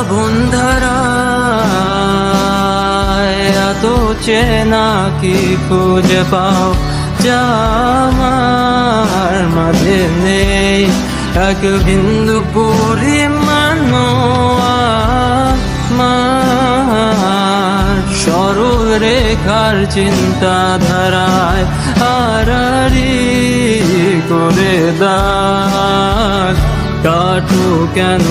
ভাবনধারায় এত চেনা কি খুঁজে পাও যা আমার মাঝে নেই, এক বিন্দু পরিমাণ আমার সরল রেখার চিন্তাধারায় আড়াআড়ি করে দাগ কাটো কেন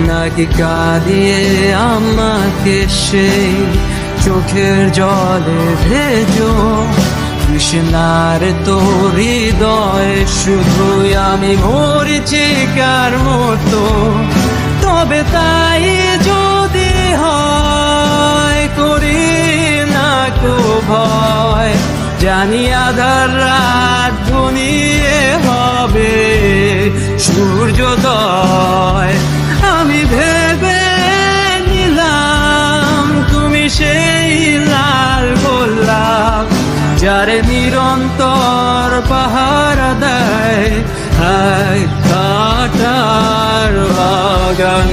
নাকি কাঁদিয়ে আমাকে সেই চোখের জলে ভেজো কৃষ্ণার তোর হৃদয়ে শুধুই আমি মরিচিকার মতো। তবে তাই যদি হয় করি না কো ভয়, জানি আধার রাত ঘনিয়ে হবে সূর্যোদয়। আমি ভেবে নিলাম তুমি সেই লাল গোলাপ যারে নিরন্তর পাহারা দেয় এক কাঁটার বাগান।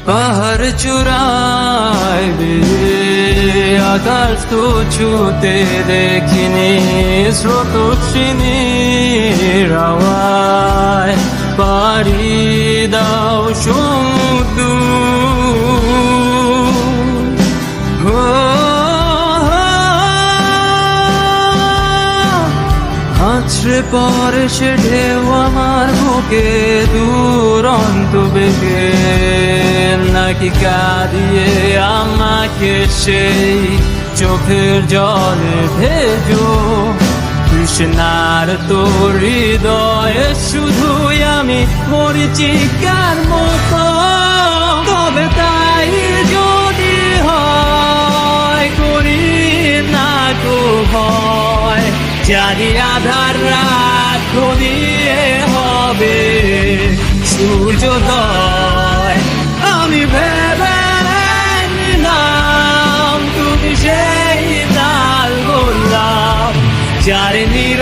পাহাড় চূড়ায় আকাশ তো ছুতে দেখিনি, স্রোতস্বিনীর আওয়াজ পাড়ি দাও সমুদ্র। আছড়ে পরে সে ঢেউ আমার বুকে দুরন্ত বেগে, নাকি কাঁদিয়ে আমাকে সেই চোখের জলে ভেজো কৃষ্ণার তোর হৃদয়ে শুধুই আমি মরিচিকার মতো। তবে তাই যদি হয় করি না তো ভয়, জানি আধার রাত ঘনিয়ে হবে সূর্যোদয়। আমি ভেবে নিলাম তুমি সেই লাল গোলাপ যারে নির